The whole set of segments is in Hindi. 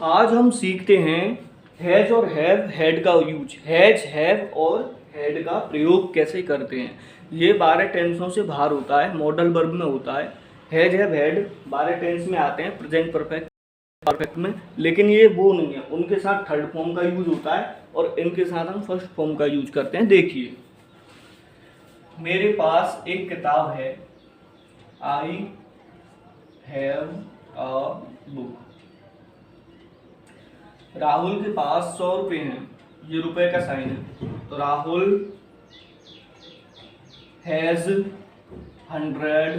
आज हम सीखते हैं हैज और हैव हेड का यूज। हैज, हैव और हेड का प्रयोग कैसे करते हैं। ये 12 टेंसों से बाहर होता है, मॉडल वर्ब में होता है। हैज, हैव, हेड 12 टेंस में आते हैं, प्रेजेंट परफेक्ट, परफेक्ट में। लेकिन ये वो नहीं है, उनके साथ थर्ड फॉर्म का यूज होता है और इनके साथ हम फर्स्ट फॉर्म का यूज करते हैं। देखिए, मेरे पास एक किताब है, I have a book. Rahul के पास 100 रुपये हैं, ये रुपए का साइन है, तो राहुल हैज 100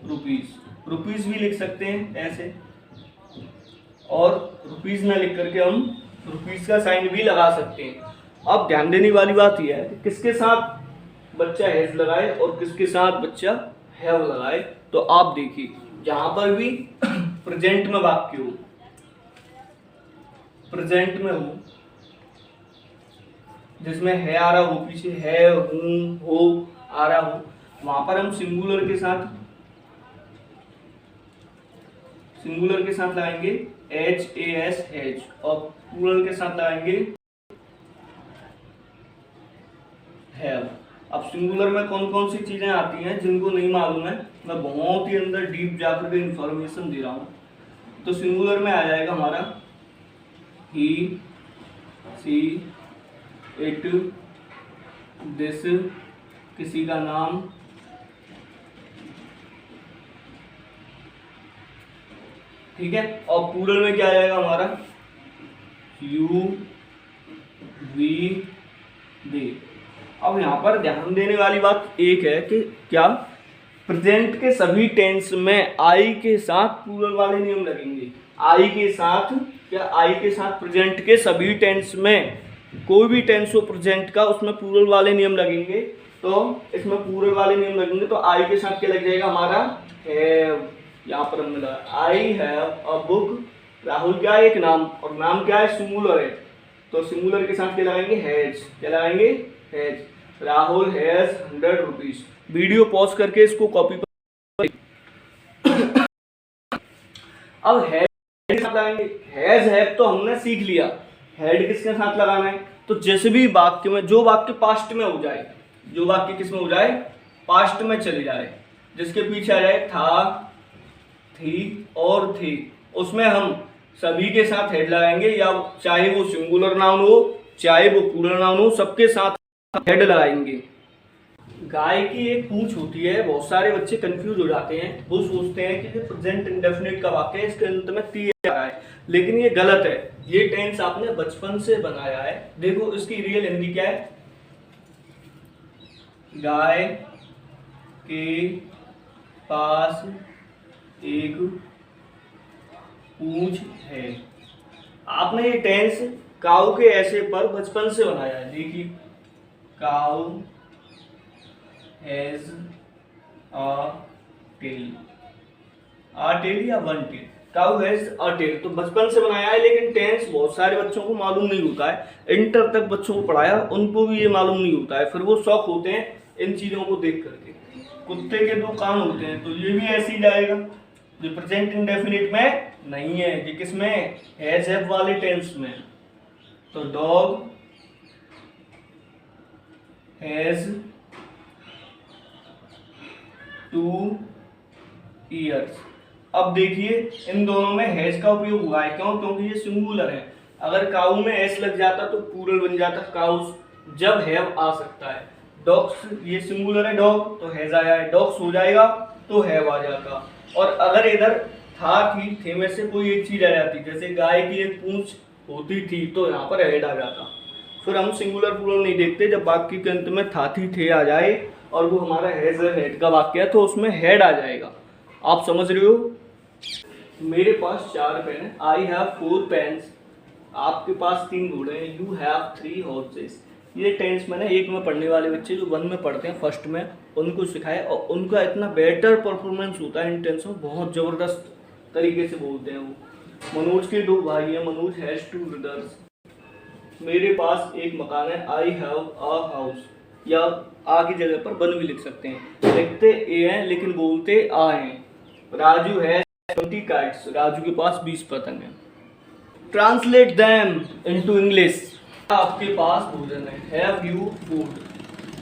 रुपीज। रुपीज भी लिख सकते हैं ऐसे, और रुपीज ना लिख करके हम रुपीज का साइन भी लगा सकते हैं। अब ध्यान देने वाली बात यह है कि किसके साथ बच्चा हैज लगाए और किसके साथ बच्चा हैव लगाए। तो आप देखिए, जहां पर भी प्रेजेंट में वाक्य हो, प्रेजेंट में हो, जिसमें है आ रहा हो, पीछे है, हूं, हो आ रहा हो, वहां पर हम सिंगुलर के साथ लगाएंगे एच ए एस एच, और प्लूरल के साथ लगाएंगे हैव। अब सिंगुलर में कौन कौन सी चीजें आती हैं जिनको नहीं मालूम है, मैं बहुत ही अंदर डीप जाकर के इंफॉर्मेशन दे रहा हूं। तो सिंगुलर में आ जाएगा हमारा ही, सी, इट, दिस, किसी का नाम, ठीक है। और प्लूरल में क्या आ जाएगा हमारा, यू, वी, दे। अब यहाँ पर ध्यान देने वाली बात एक है कि क्या प्रेजेंट के सभी टेंस में आई के साथ प्लूरल वाले नियम लगेंगे। आई के साथ, क्या आई के साथ प्रेजेंट के सभी टेंस में कोई भी टेंस हो प्रेजेंट का, उसमें प्लूरल वाले नियम लगेंगे। तो इसमें प्लूरल वाले नियम लगेंगे तो आई के साथ क्या लग जाएगा हमारा, हैव। यहाँ पर हमने लगा I have a book. Rahul क्या है, एक नाम, और नाम क्या है, सिंगुलर है, तो सिंगुलर के साथ क्या लगाएंगे, हैज। क्या लगाएंगे, has. Rahul has 100 rupees. Video pause करके इसको कॉपी पर। अब हेड के साथ लगाएंगे, हैज हैव तो हमने सीख लिया, हेड किसके साथ लगाना है। तो जैसे भी वाक्य में, जो वाक्य पास्ट में हो जाए, जो वाक्य किस में हो जाए, पास्ट में चले जाए, जिसके पीछे आ जाए था, थी और थी, उसमें हम सभी के साथ हेड लगाएंगे, या चाहे वो सिंगुलर नाउन हो चाहे वो प्लूरल नाउन हो, सबके साथ हेड लगाएंगे। गाय की एक पूंछ होती है, बहुत सारे बच्चे कंफ्यूज हो जाते हैं, वो सोचते हैं कि प्रेजेंट इंडेफिनिट का वाक्य है, इसके अंत में ती आ रहा है, लेकिन ये गलत है। ये टेंस आपने बचपन से बनाया है। देखो इसकी रियल हिंदी क्या है, गाय के पास एक पूंछ है। आपने ये टेंस काऊ के ऐसे पर बचपन से बनाया है। देखिए, cow has a tail, a tail या one tail, cow has a tail, तो बचपन से बनाया है। लेकिन टेंस बहुत सारे बच्चों को मालूम नहीं होता है, इंटर तक बच्चों को पढ़ाया, उनको भी ये मालूम नहीं होता है, फिर वो शौक होते हैं इन चीजों को देख करके। कुत्ते के 2 कान होते हैं, तो ये भी ऐसे ही जाएगा, जो प्रेजेंट इंडेफिनिट में नहीं है, ये किसमें, हैज हैव वाले टेंस में। तो डॉग हैज 2 ईयर्स। अब देखिए, इन दोनों में हैज का उपयोग हुआ है, क्यों, क्योंकि ये सिंगुलर है। अगर काऊ में एस लग जाता तो प्लूरल बन जाता काउस, जब हैव आ सकता है। डॉग्स, ये सिंगुलर है डॉग, तो हैज आया है, डॉग्स हो जाएगा तो हैव आ जाता। और अगर इधर था, थी, थे में से कोई एक चीज आ जाती, जैसे गाय की एक पूंछ होती थी, तो यहाँ पर हेड आ जाता। फिर हम सिंगुलर प्लूरल नहीं देखते, जब वाक्य के अंत में था, थी, थे आ जाए और वो हमारा हैज हेड का वाक्य है, तो उसमें हेड आ जाएगा। आप समझ रहे हो। मेरे पास 4 पेन है, आई हैव 4 पेन्स। आपके पास 3 घोड़े हैं, यू हैव 3 हॉर्सेस। ये टेंस मैंने 1 में पढ़ने वाले बच्चे जो 1 में पढ़ते हैं, फर्स्ट में, उनको सिखाया, और उनका इतना बेटर परफॉर्मेंस होता है इन टेंस में, बहुत ज़बरदस्त तरीके से बोलते हैं वो। मनोज के 2 भाई हैं, मनोज हैज 2 ब्रदर्स। मेरे पास एक मकान है, आई हैव अ हाउस, या आ की जगह पर 1 भी लिख सकते हैं। लिखते ए हैं लेकिन बोलते आ हैं। राजू है 20 काइट्स, राजू के पास 20 पतंग हैं। Translate them into English. आपके पास भोजन है, हैव यू फूड,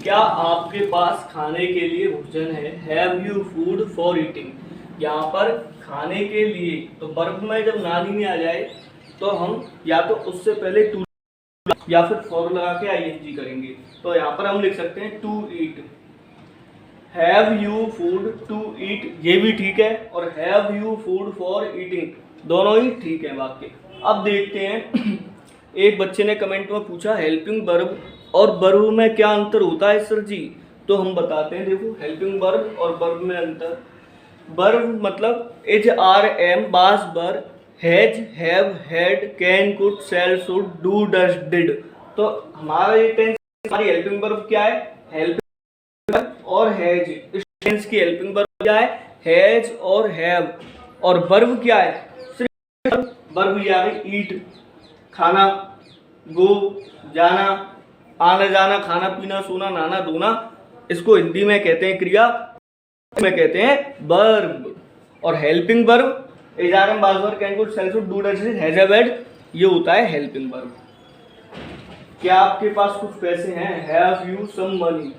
क्या आपके पास खाने के लिए भोजन है, have you food for eating. यहाँ पर खाने के लिए तो वर्ब में जब नानी में आ जाए तो हम या तो उससे पहले टू या फिर फॉर लगा के आईएनजी करेंगे। तो यहाँ पर हम लिख सकते हैं to eat, have you food to eat, ये भी ठीक है, और have you food for eating, दोनों ही ठीक है वाक्य। अब देखते हैं एक बच्चे ने कमेंट में पूछा हेल्पिंग वर्ब और वर्ब में क्या अंतर होता है सर जी। तो हम बताते हैं, देखो हेल्पिंग वर्ब और वर्ब में अंतर। वर्ब मतलब is, are, am, was, were, has, have, had, can, could, shall, should, do, does, did. तो हमारा ये टेंस, हमारी हेल्पिंग वर्ब क्या है, हेल्पिंग और हैज। इस टेंस की हेल्पिंग वर्ब क्या है, हैज और हैव। और वर्ब क्या है, सिर्फ वर्ब ये आ गई, ईट खाना, गो जाना, आना जाना, खाना पीना, सोना, नहाना, धोना, इसको हिंदी में कहते हैं क्रिया, में कहते हैं वर्ब। और helping verb is, are, am, was, were, can, could, shall, should, do, does, did, has, have, had, ये होता है हेल्पिंग वर्ब। क्या आपके पास कुछ पैसे हैं, हैव यू सम मनी,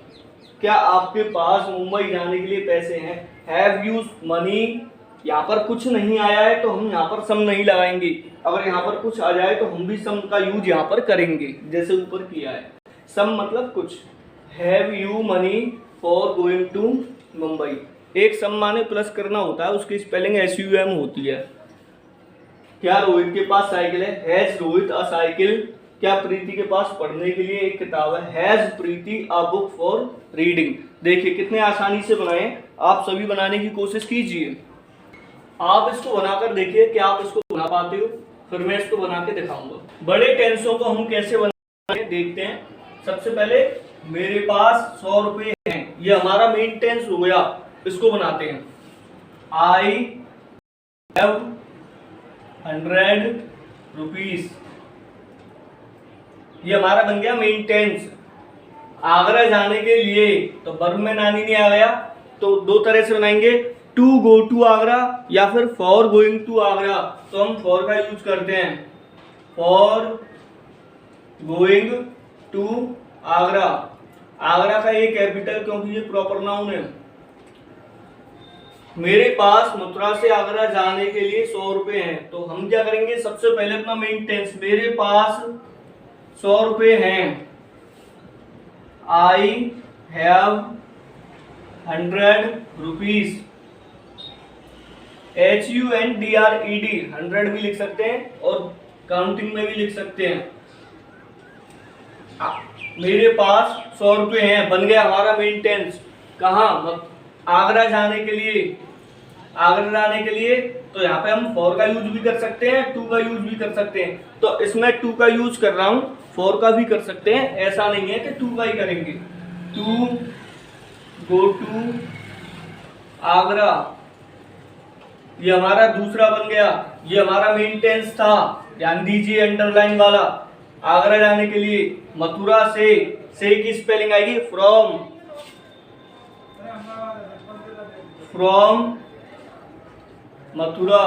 क्या आपके पास मुंबई जाने के लिए पैसे हैं, हैव यू मनी। यहाँ पर कुछ नहीं आया है तो हम यहाँ पर सम नहीं लगाएंगे, अगर यहाँ पर कुछ आ जाए तो हम भी सम का यूज यहाँ पर करेंगे जैसे ऊपर किया है। सम मतलब कुछ। Have you money for going to Mumbai, एक सम माने प्लस करना होता है, उसकी स्पेलिंग SUM होती है। क्या रोहित के पास साइकिल है, हैज रोहित अ साइकिल। क्या प्रीति के पास पढ़ने के लिए एक किताब है, has Preeti a book for reading. देखिए कितने आसानी से बनाए, आप सभी बनाने की कोशिश कीजिए। आप इसको बनाकर देखिए कि आप इसको बना पाते हो, फिर मैं इसको बना के दिखाऊंगा। बड़े टेंसों को हम कैसे बनाते हैं देखते हैं। सबसे पहले मेरे पास 100 रुपए हैं, ये हमारा मेन टेंस हो गया, इसको बनाते हैं। आई हैव 100 रुपीज, ये हमारा बन गया मेन टेंस। आगरा जाने के लिए तो वर्ब में नानी नहीं आ गया, तो दो तरह से बनाएंगे, टू गो टू आगरा या फिर फॉर गोइंग टू आगरा। तो हम फॉर का यूज करते हैं, for going to Agra. Agra का ये कैपिटल क्योंकि ये प्रॉपर नाउन है। मेरे पास मथुरा से आगरा जाने के लिए 100 रुपए हैं, तो हम क्या करेंगे, सबसे पहले अपना मेन टेंस, मेरे पास 100 रुपए हैं। आई हैव 100 रुपीज, HUNDRED 100 भी लिख सकते हैं और काउंटिंग में भी लिख सकते हैं। मेरे पास 100 रुपए हैं, बन गया हमारा मेन टेंस। कहाँ, आगरा जाने के लिए। आगरा जाने के लिए तो यहाँ पे हम फॉर का यूज भी कर सकते हैं, टू का यूज भी कर सकते हैं। तो इसमें टू का यूज कर रहा हूँ, फॉर का भी कर सकते हैं, ऐसा नहीं है कि टू का ही करेंगे। टू गो टू आगरा, ये हमारा दूसरा बन गया, ये हमारा मेन टेंस था, ध्यान दीजिए अंडरलाइन वाला। आगरा जाने के लिए, मथुरा से की स्पेलिंग आएगी फ्रॉम, फ्रॉम मथुरा।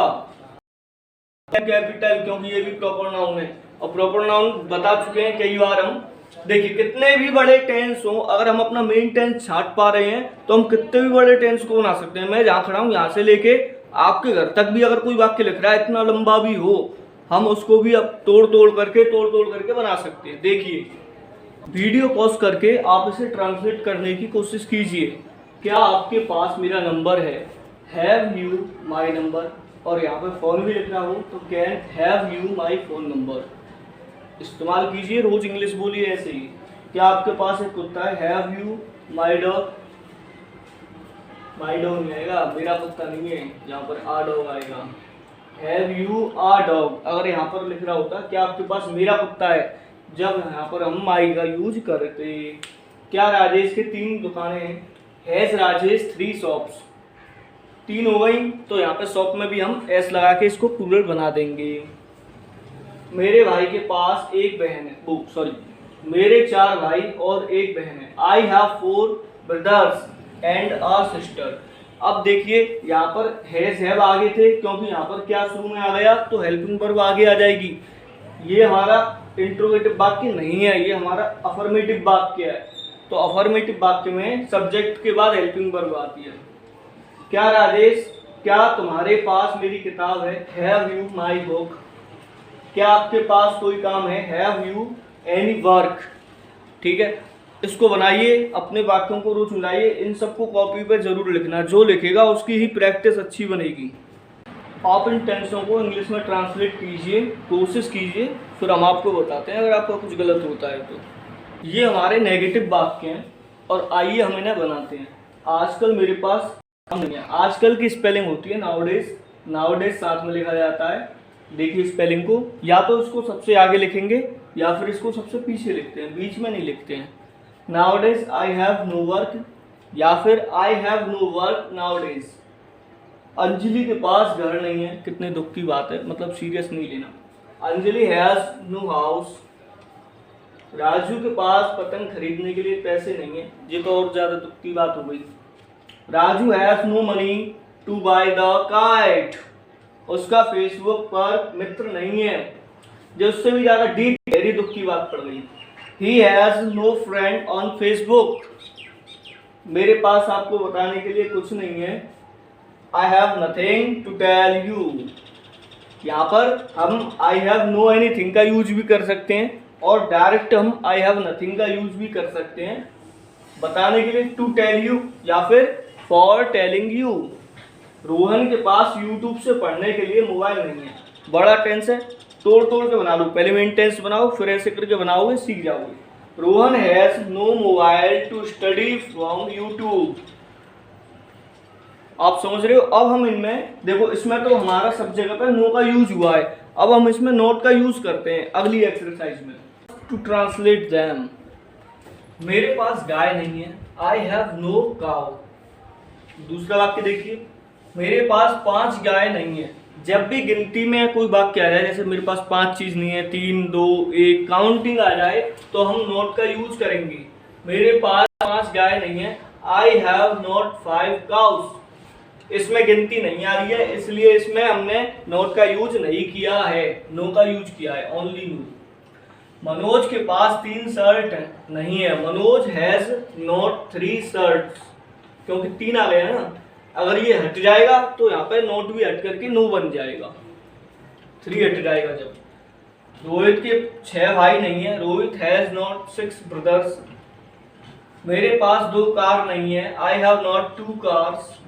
कैपिटल क्योंकि ये भी प्रॉपर नाउन है, और प्रॉपर नाउन बता चुके हैं कई बार हम। देखिए कितने भी बड़े टेंस हो, अगर हम अपना मेन टेंस छाट पा रहे हैं तो हम कितने भी बड़े टेंस को बना सकते हैं। मैं जहाँ खड़ा हूँ यहाँ से लेके आपके घर तक भी अगर कोई वाक्य लिख रहा है, इतना लंबा भी हो, हम उसको भी अब तोड़ तोड़ करके बना सकते हैं। देखिए वीडियो पॉज करके आप इसे ट्रांसलेट करने की कोशिश कीजिए। क्या आपके पास मेरा नंबर है, हैव यू माई नंबर, और यहाँ पे फोन भी लिख रहा हूँ तो can have you my phone number. इस्तेमाल कीजिए, रोज इंग्लिश बोलिए ऐसे ही। क्या आपके पास एक कुत्ता है, have you my dog. My dog नहीं आएगा, मेरा कुत्ता नहीं है, यहाँ पर आ डॉग आएगा। हैव यू आ डॉग, अगर यहाँ पर लिख रहा होता क्या आपके पास मेरा कुत्ता है, जब यहाँ पर हम माई का यूज करते। क्या राजेश के 3 दुकानें हैं, हैज राजेश 3 शॉप्स। 3 हो गई, तो यहाँ पे शॉप में भी हम एस लगा के इसको प्लूरल बना देंगे। मेरे भाई के पास एक बहन है, मेरे 4 भाई और एक बहन है। I have 4 brothers and a sister. अब देखिए यहाँ पर हैज हैव आगे थे, क्योंकि यहाँ पर क्या शुरू में आ गया तो हेल्पिंग वर्ब आगे आ जाएगी। ये हमारा इंट्रोगेटिव वाक्य नहीं है, ये हमारा अफर्मेटिव वाक्य है। तो अफर्मेटिव वाक्य में सब्जेक्ट के बाद हेल्पिंग वर्ब आती है। क्या राजेश, क्या तुम्हारे पास मेरी किताब है? Have you my book? क्या आपके पास कोई काम है? Have you any work? ठीक है, इसको बनाइए, अपने वाक्यों को रोज मिलाइए, इन सबको कॉपी पे जरूर लिखना। जो लिखेगा उसकी ही प्रैक्टिस अच्छी बनेगी। आप इन टेंसों को इंग्लिश में ट्रांसलेट कीजिए, कोशिश कीजिए, फिर हम आपको बताते हैं अगर आपका कुछ गलत होता है तो। ये हमारे नेगेटिव वाक्य हैं और आइए हम इन्हें बनाते हैं। आजकल मेरे पास नहीं है। आजकल की स्पेलिंग होती है नाउडेज, नाउडेज साथ में लिखा जाता है। देखिए स्पेलिंग को, या तो इसको सबसे आगे लिखेंगे या फिर इसको सबसे पीछे लिखते हैं, बीच में नहीं लिखते हैं। Nowadays I have no work या फिर I have no work nowadays. Anjali के पास घर नहीं है, कितने दुख की बात है, मतलब सीरियस नहीं लेना। Anjali has no house. Raju के पास पतंग खरीदने के लिए पैसे नहीं है, ये तो और ज्यादा दुख की बात हो गई। Raju has no money to buy the kite. उसका फेसबुक पर मित्र नहीं है, जो उससे भी ज्यादा डीप गहरी दुख की बात पड़ गई। He has no friend on Facebook. मेरे पास आपको बताने के लिए कुछ नहीं है। I have nothing to tell you. यहाँ पर हम आई हैव नो एनीथिंग का यूज भी कर सकते हैं और डायरेक्ट हम आई हैव नथिंग का यूज भी कर सकते हैं बताने के लिए, टू टेल यू या फिर फॉर टेलिंग यू। रोहन के पास यूट्यूब से पढ़ने के लिए मोबाइल नहीं है। बड़ा टेंस है, तोड़ तोड़ के बना लो, पहले मेन टेंस बनाओ, फिर ऐसे करके बनाओगे, सीख जाओगे। Rohan has no mobile to study from YouTube. आप समझ रहे हो। अब हम इनमें देखो, इसमें तो हमारा सब जगह पे नो का यूज हुआ है, अब हम इसमें नोट का यूज करते हैं अगली एक्सरसाइज में। टू ट्रांसलेट देम, मेरे पास गाय नहीं है, आई हैव नो काउ। दूसरा वाक्य देखिए, मेरे पास 5 गाय नहीं है। जब भी गिनती में कोई वाक्य आ जाए, जैसे मेरे पास 5 चीज नहीं है, 3 2 1 काउंटिंग आ जाए, तो हम नोट का यूज करेंगे। मेरे पास 5 गाय नहीं है, आई हैव नॉट 5 काउस। इसमें गिनती नहीं आ रही है, इसलिए इसमें हमने नोट का यूज नहीं किया है, नो का यूज किया है, ओनली नो। मनोज के पास 3 शर्ट नहीं है, मनोज हैज नॉट 3 शर्ट्स, क्योंकि 3 आ गया ना। अगर ये हट जाएगा तो यहाँ पे नोट भी हट करके नो बन जाएगा, 3 हट जाएगा जब। रोहित के 6 भाई नहीं है, रोहित हैज नॉट 6 ब्रदर्स। मेरे पास 2 कार नहीं है, आई हैव नॉट 2 कार्स।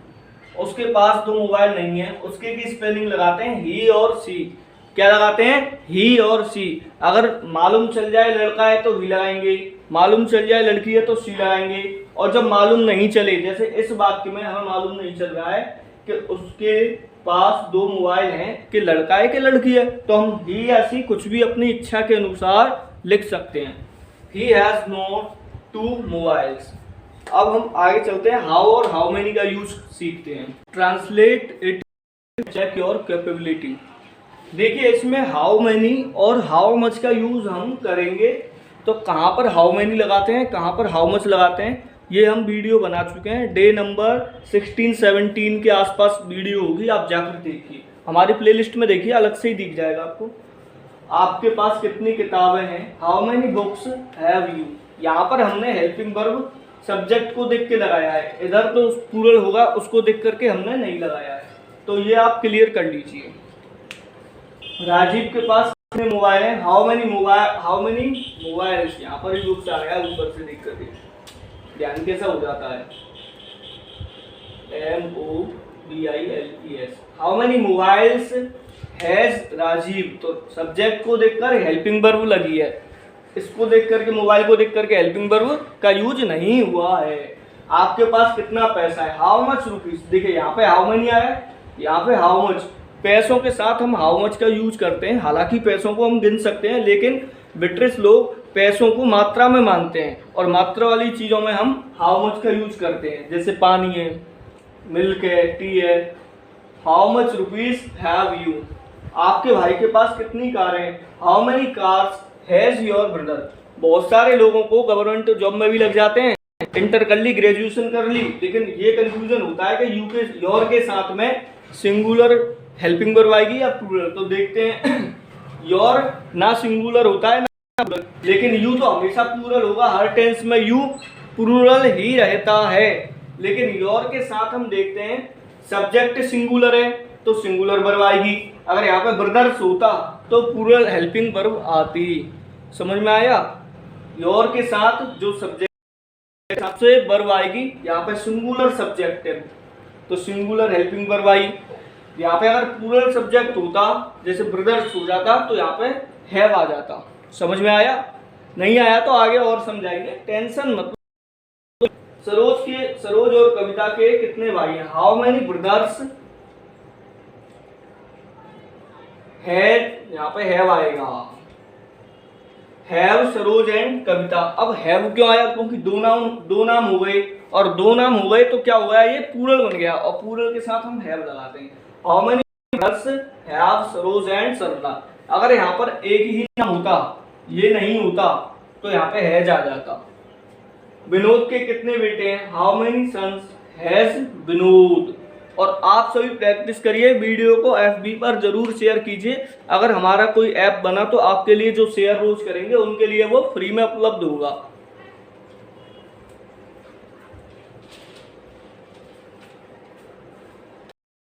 उसके पास 2 मोबाइल नहीं है, उसके की स्पेलिंग लगाते हैं ही और सी। क्या लगाते हैं? ही और सी। अगर मालूम चल जाए लड़का है तो ही लगाएंगे, मालूम चल जाए लड़की है तो सी लगाएंगे, और जब मालूम नहीं चले, जैसे इस वाक्य में हमें मालूम नहीं चल रहा है कि उसके पास 2 मोबाइल हैं, कि लड़का है कि लड़की है, तो हम ही या सी कुछ भी अपनी इच्छा के अनुसार लिख सकते हैं। He has not 2 mobiles. अब हम आगे चलते हैं, हाउ और हाउ मेनी का यूज सीखते हैं। Translate it, check your capability. देखिए इसमें हाउ मेनी और हाउ मच का यूज हम करेंगे, तो कहाँ पर हाउ मेनी लगाते हैं, कहाँ पर हाउ मच लगाते हैं, ये हम वीडियो बना चुके हैं। डे नंबर 16-17 के आसपास वीडियो होगी, आप जाकर देखिए, हमारी प्लेलिस्ट में देखिए, अलग से ही दिख जाएगा आपको। आपके पास कितनी किताबें हैं, how many books have you. यहाँ पर हमने हेल्पिंग वर्ब सब्जेक्ट को देख के लगाया है, इधर तो प्लूरल होगा, उसको देख करके हमने नहीं लगाया है, तो ये आप क्लियर कर लीजिए। राजीव के पास कितने मोबाइल हैं, हाउ मेनी मोबाइल्स। यहाँ पर ही बुक्स आ गया, ऊपर से देख करके ध्यान कैसा हो जाता है, MOBILES। How many mobiles has Rajiv, तो सब्जेक्ट को देखकर हेल्पिंग वर्ब लगी है, इसको देख करके, मोबाइल को देख करके हेल्पिंग वर्ब का यूज नहीं हुआ है। आपके पास कितना पैसा है, हाउ मच रुपीज। देखिए यहाँ पे हाउ मेनी आया है, यहाँ पे हाउ मच। पैसों के साथ हम हाउ मच का यूज करते हैं, हालांकि पैसों को हम गिन सकते हैं, लेकिन ब्रिटिश लोग पैसों को मात्रा में मानते हैं, और मात्रा वाली चीज़ों में हम हाउ मच का यूज करते हैं, जैसे पानी है, मिल्क है, टी है। How much rupees have you. आपके भाई के पास कितनी कारें हैं, how many cars has your brother. बहुत सारे लोगों को गवर्नमेंट जॉब में भी लग जाते हैं, इंटर कर ली, ग्रेजुएशन कर ली, लेकिन ये कंफ्यूजन होता है कि यू के योर के साथ में सिंगुलर हेल्पिंग वर्ब आएगी या प्लूरल। तो देखते हैं योर ना सिंगुलर होता है ना प्लूरल, लेकिन यू तो हमेशा प्लूरल होगा, हर टेंस में यू प्लूरल ही रहता है। लेकिन योर के साथ हम देखते हैं सब्जेक्ट सिंगुलर है तो सिंगुलर वर्ब आएगी, अगर यहाँ पे ब्रदर्स होता तो प्लूरल हेल्पिंग वर्ब आती। समझ में आया? योर के साथ जो सब्जेक्ट सबसे वर्ब आएगी, यहाँ पे सिंगुलर सब्जेक्ट है तो सिंगुलर हेल्पिंग वर्ब आई। यहाँ पे अगर प्लूरल सब्जेक्ट होता जैसे ब्रदर्स हो जाता तो यहाँ पे हैव आ जाता। समझ में आया? नहीं आया तो आगे और समझाएंगे, टेंशन मत। सरोज और कविता के कितने भाई हैं? हाउ मेनी ब्रदर्स हैड, यहाँ पे हैव आएगा, हैव सरोज एंड कविता। अब हैव क्यों आया? क्योंकि दो नाम हो गए, और दो नाम हो गए तो क्या हो गया, ये प्लूरल बन गया, और प्लूरल के साथ हम हैव लगाते हैं। How many brothers have Saroj and Sarla. अगर यहाँ पर एक ही नाम होता, ये नहीं होता, तो यहाँ पे हैज आ जाता। विनोद के कितने बेटे हैं? How many sons has Vinod. और आप सभी प्रैक्टिस करिए, वीडियो को FB पर जरूर शेयर कीजिए। अगर हमारा कोई ऐप बना तो आपके लिए जो शेयर रोज करेंगे उनके लिए वो फ्री में उपलब्ध होगा।